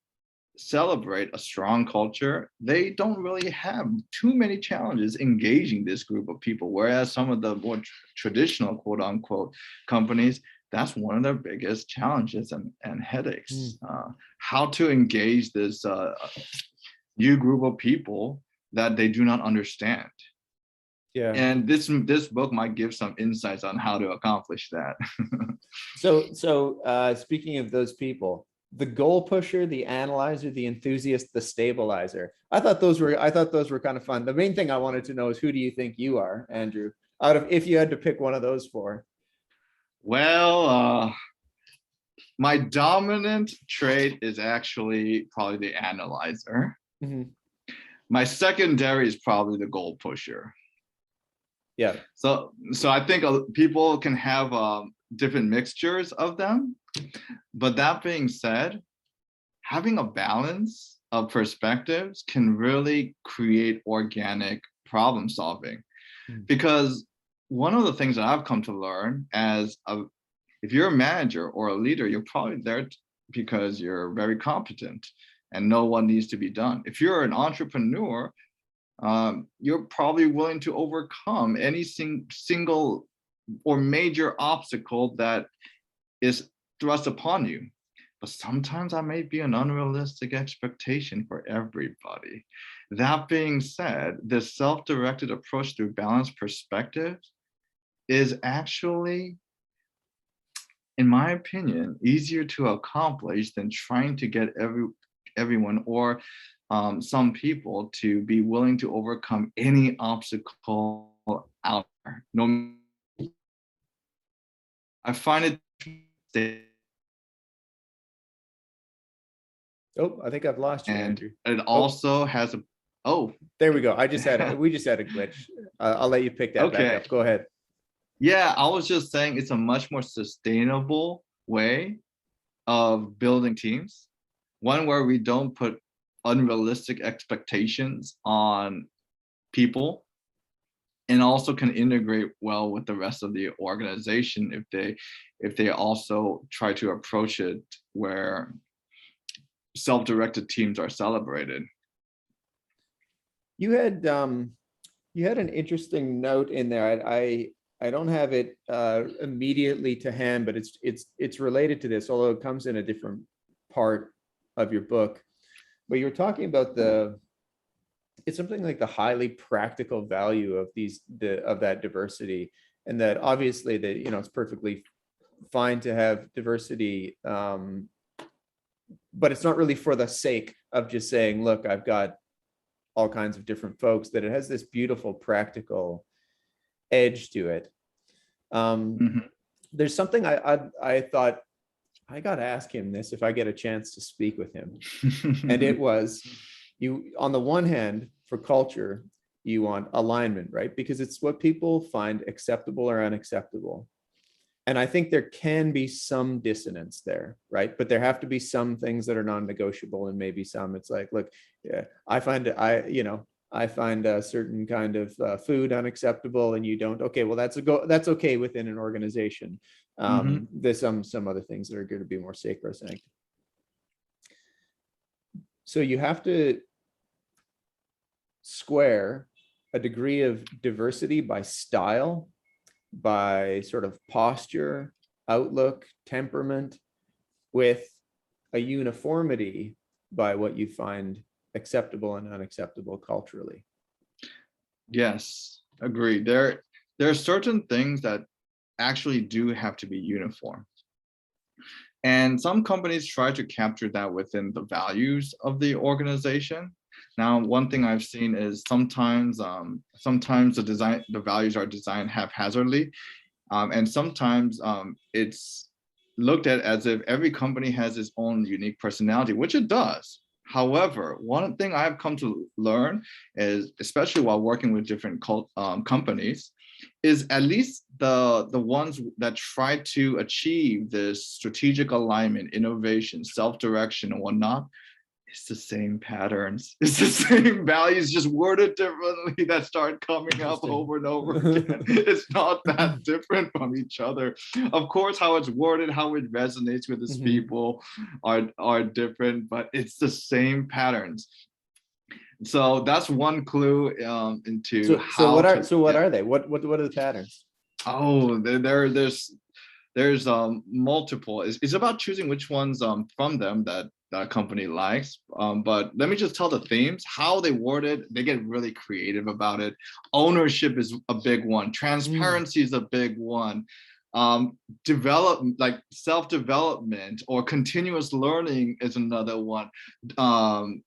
[SPEAKER 2] celebrate a strong culture, they don't really have too many challenges engaging this group of people. Whereas some of the more traditional quote unquote companies, that's one of their biggest challenges and headaches. How to engage this new group of people that they do not understand.
[SPEAKER 1] Yeah.
[SPEAKER 2] And this book might give some insights on how to accomplish that.
[SPEAKER 1] So speaking of those people, the goal pusher, the analyzer, the enthusiast, the stabilizer. I thought those were kind of fun. The main thing I wanted to know is, who do you think you are, Andrew? Out of, if you had to pick one of those four.
[SPEAKER 2] Well, my dominant trait is actually probably the analyzer. My secondary is probably the goal pusher.
[SPEAKER 1] Yeah.
[SPEAKER 2] So I think people can have different mixtures of them. But that being said, having a balance of perspectives can really create organic problem solving. Because one of the things that I've come to learn if you're a manager or a leader, you're probably there because you're very competent and know what needs to be done. If you're an entrepreneur, you're probably willing to overcome any single or major obstacle that is thrust upon you. But sometimes that may be an unrealistic expectation for everybody. That being said, this self-directed approach through balanced perspectives is actually, in my opinion, easier to accomplish than trying to get everyone or some people to be willing to overcome any obstacle out there. No, I find it.
[SPEAKER 1] Oh, I think I've lost you,
[SPEAKER 2] And
[SPEAKER 1] Andrew.
[SPEAKER 2] it also has a,
[SPEAKER 1] there we go. We just had a glitch. I'll let you pick that back up. Go ahead.
[SPEAKER 2] Yeah, I was just saying it's a much more sustainable way of building teams. One where we don't put unrealistic expectations on people, and also can integrate well with the rest of the organization if they also try to approach it where self-directed teams are celebrated.
[SPEAKER 1] You had an interesting note in there. I don't have it immediately to hand, but it's related to this, although it comes in a different part of your book. But you're talking about it's something like the highly practical value of that diversity, and that obviously it's perfectly fine to have diversity, but it's not really for the sake of just saying, look, I've got all kinds of different folks, that it has this beautiful practical edge to it. There's something I thought I got to ask him this if I get a chance to speak with him. And it was, on the one hand, for culture, you want alignment, right? Because it's what people find acceptable or unacceptable. And I think there can be some dissonance there, right? But there have to be some things that are non-negotiable, and maybe some it's like, look, yeah, I find a certain kind of food unacceptable, and you don't. Okay, well, that's okay within an organization. There's some other things that are going to be more sacrosanct. So you have to square a degree of diversity by style, by sort of posture, outlook, temperament, with a uniformity by what you find acceptable and unacceptable culturally.
[SPEAKER 2] Yes, agreed. There are certain things that actually do have to be uniform. And some companies try to capture that within the values of the organization. Now, one thing I've seen is sometimes the values are designed haphazardly, and sometimes it's looked at as if every company has its own unique personality, which it does. However, one thing I've come to learn is, especially while working with different companies, is at least the ones that try to achieve this strategic alignment, innovation, self-direction, and whatnot, it's the same patterns. It's the same values, just worded differently that start coming up over and over again. It's not that different from each other. Of course, how it's worded, how it resonates with its people are different, but it's the same patterns. So that's one clue into
[SPEAKER 1] so what are they? What are the patterns?
[SPEAKER 2] Oh, there's multiple. It's about choosing which ones from them that company likes. But let me just tell the themes, how they word it. They get really creative about it. Ownership is a big one. Transparency is a big one. Self-development or continuous learning is another one. Don't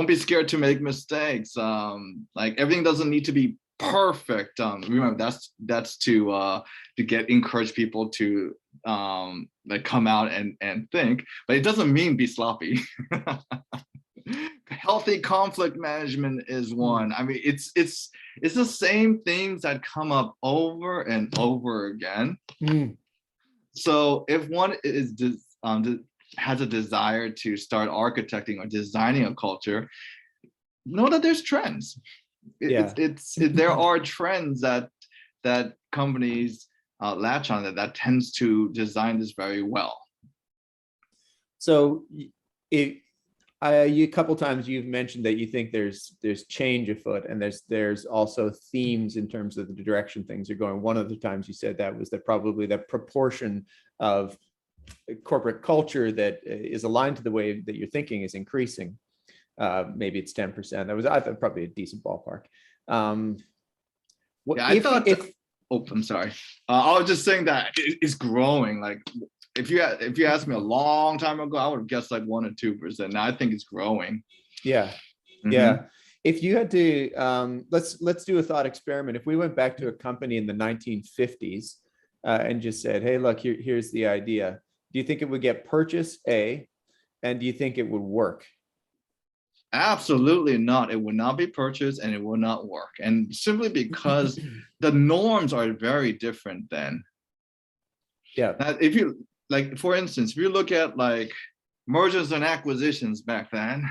[SPEAKER 2] be scared to make mistakes. Like everything doesn't need to be perfect. Remember that's to encourage people to like come out and think, but it doesn't mean be sloppy. Healthy conflict management is one. I mean, it's the same things that come up over and over again. So if one has a desire to start architecting or designing a culture, know that there's trends. There are trends that companies latch on that tends to design this very well.
[SPEAKER 1] So a couple times you've mentioned that you think there's change afoot, and there's also themes in terms of the direction things are going. One of the times you said that was that probably the proportion of corporate culture that is aligned to the way that you're thinking is increasing. Maybe it's 10%. I thought probably a decent ballpark. I'm sorry. I was just saying that it's growing. Like if you asked me a long time ago, I would have guessed like 1 or 2%. Now I think it's growing. Yeah. If you had to, let's do a thought experiment. If we went back to a company in the 1950s and just said, hey, look, here's the idea. Do you think it would get purchased, A, and do you think it would work?
[SPEAKER 2] Absolutely not. It would not be purchased and it will not work. And simply because the norms are very different then.
[SPEAKER 1] Yeah.
[SPEAKER 2] If you, like, for instance, if you look at like mergers and acquisitions back then,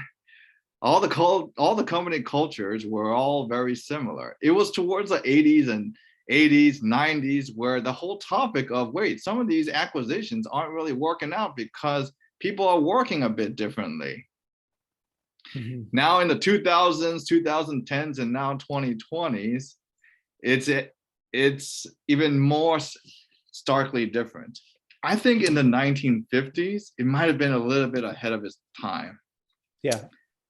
[SPEAKER 2] all the company cultures were all very similar. It was towards the 80s, 90s, where the whole topic of, wait, some of these acquisitions aren't really working out because people are working a bit differently. Now in the 2000s, 2010s, and now 2020s, it's even more starkly different. I think in the 1950s, it might have been a little bit ahead of its time.
[SPEAKER 1] Yeah.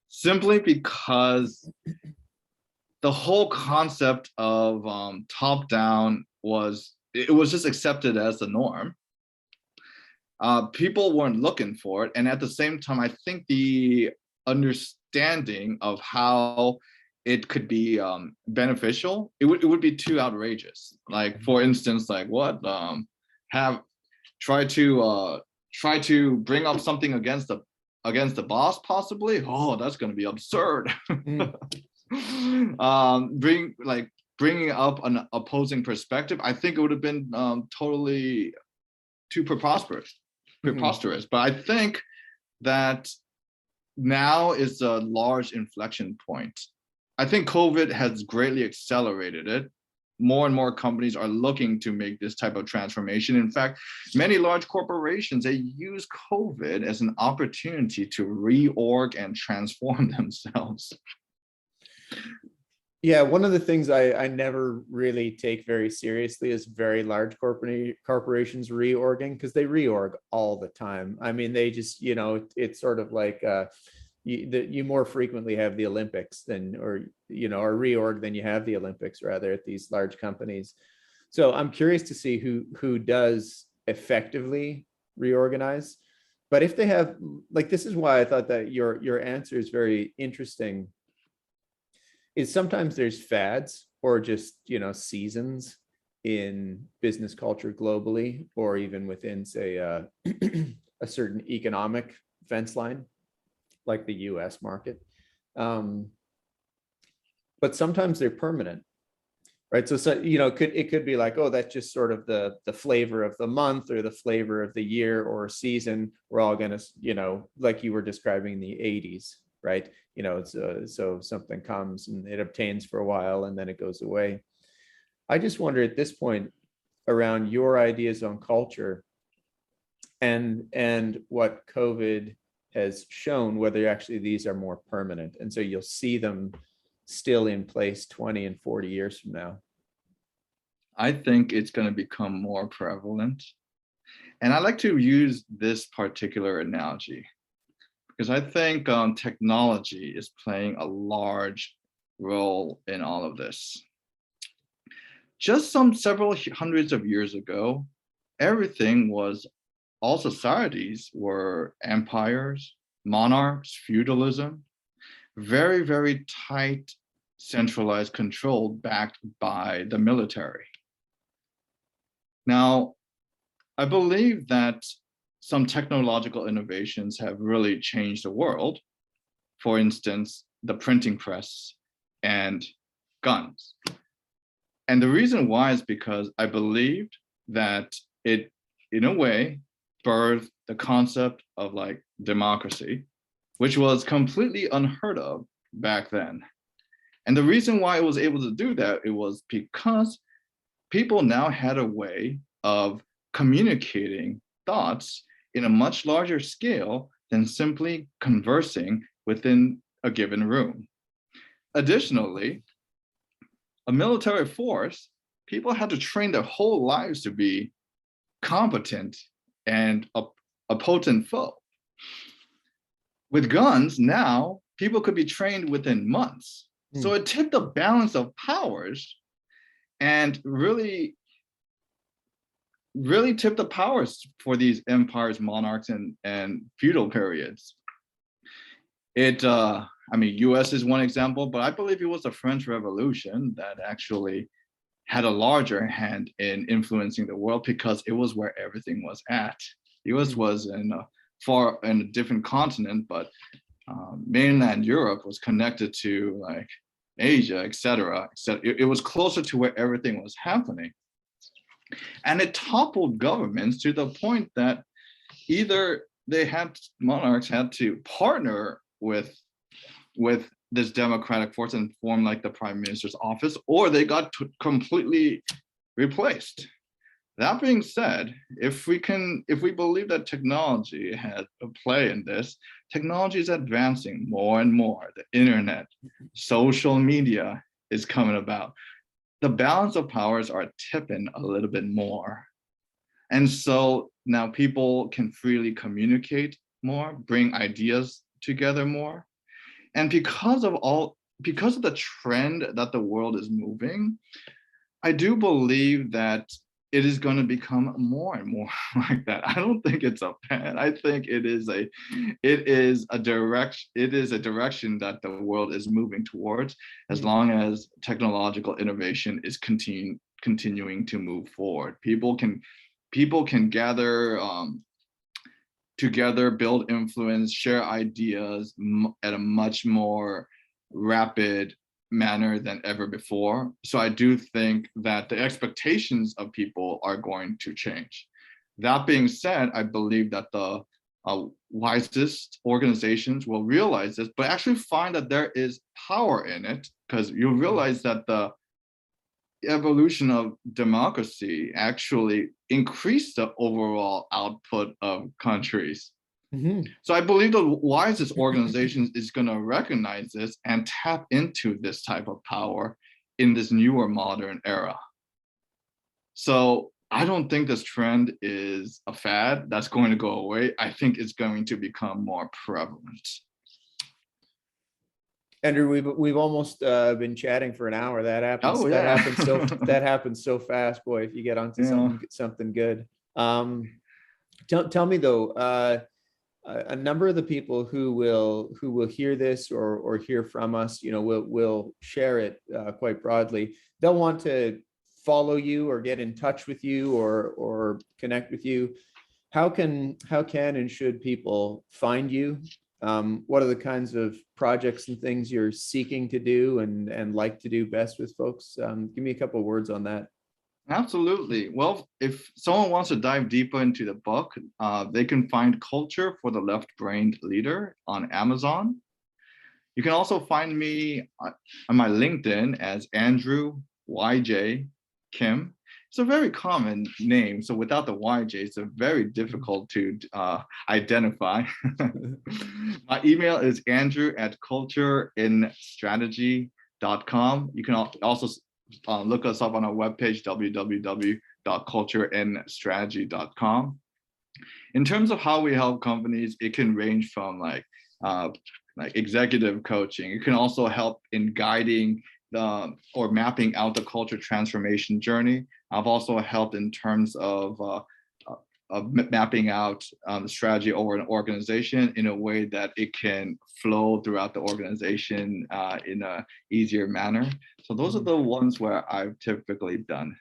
[SPEAKER 2] Simply because the whole concept of top-down was just accepted as the norm. People weren't looking for it, and at the same time, I think the understanding of how it could be beneficial, it would be too outrageous. Like for instance, like what try to bring up something against the boss, possibly. Oh, that's going to be absurd. Bringing up an opposing perspective, I think it would have been totally too preposterous. But I think that now is a large inflection point. I think COVID has greatly accelerated it. More and more companies are looking to make this type of transformation. In fact, many large corporations, they use COVID as an opportunity to reorg and transform themselves.
[SPEAKER 1] Yeah, one of the things I never really take very seriously is very large corporations reorging, because they reorg all the time. I mean, they just, it's sort of like you more frequently have the Olympics or reorg than you have the Olympics, rather, at these large companies. So I'm curious to see who does effectively reorganize. But if they have, like, this is why I thought that your answer is very interesting, is sometimes there's fads or just, seasons in business culture globally, or even within, say, a certain economic fence line, like the US market. But sometimes they're permanent. Right. So, it could be like, oh, that's just sort of the flavor of the month or the flavor of the year or season. We're all going to, like you were describing the 80s, right? So something comes and it obtains for a while and then it goes away. I just wonder at this point around your ideas on culture and what COVID has shown, whether actually these are more permanent. And so you'll see them still in place 20 and 40 years from now.
[SPEAKER 2] I think it's going to become more prevalent. And I like to use this particular analogy because I think technology is playing a large role in all of this. Just several hundreds of years ago, all societies were empires, monarchs, feudalism, very, very tight, centralized control backed by the military. Now, I believe that some technological innovations have really changed the world. For instance, the printing press and guns. And the reason why is because I believed that it, in a way, birthed the concept of like democracy, which was completely unheard of back then. And the reason why it was able to do that, it was because people now had a way of communicating thoughts in a much larger scale than simply conversing within a given room. Additionally, a military force, people had to train their whole lives to be competent and a potent foe. With guns, now people could be trained within months. So it tipped the balance of powers and really tipped the powers for these empires, monarchs, and feudal periods. US is one example, but I believe it was the French Revolution that actually had a larger hand in influencing the world because it was where everything was at. The US was in a different continent, but mainland Europe was connected to like Asia, etc. It was closer to where everything was happening. And it toppled governments to the point that either monarchs had to partner with this democratic force and form like the prime minister's office, or they got completely replaced. That being said, if we believe that technology has a play in this, technology is advancing more and more. The internet, social media is coming about. The balance of powers are tipping a little bit more. And so now people can freely communicate more, bring ideas together more. And because of the trend that the world is moving, I do believe that it is going to become more and more like that. I don't think it's a bad. I think it is a direction that the world is moving towards, as long as technological innovation is continuing to move forward. People can gather together, build influence, share ideas at a much more rapid manner than ever before. So I do think that the expectations of people are going to change. That being said, I believe that the wisest organizations will realize this, but actually find that there is power in it, because you'll realize that the evolution of democracy actually increased the overall output of countries. So I believe the wisest organizations is going to recognize this and tap into this type of power in this newer modern era. So I don't think this trend is a fad that's going to go away. I think it's going to become more prevalent.
[SPEAKER 1] Andrew, we've almost been chatting for an hour. That happens.
[SPEAKER 2] Oh, yeah.
[SPEAKER 1] That happens so fast, boy. If you get onto something good. Tell me though. A number of the people who will hear this or hear from us, will share it quite broadly. They'll want to follow you or get in touch with you or connect with you. How can and should people find you What are the kinds of projects and things you're seeking to do and like to do best with folks? Give me a couple of words on that.
[SPEAKER 2] Absolutely. Well, if someone wants to dive deeper into the book, they can find Culture for the Left-Brained Leader on Amazon. You can also find me on my LinkedIn as Andrew YJ Kim. It's a very common name, so without the YJ, it's a very difficult to identify. My email is andrew@cultureinstrategy.com. You can also look us up on our webpage, www.cultureinstrategy.com. In terms of how we help companies, it can range from like executive coaching. It can also help in guiding or mapping out the culture transformation journey. I've also helped in terms of mapping out the strategy over an organization in a way that it can flow throughout the organization in a easier manner. So those are the ones where I've typically done.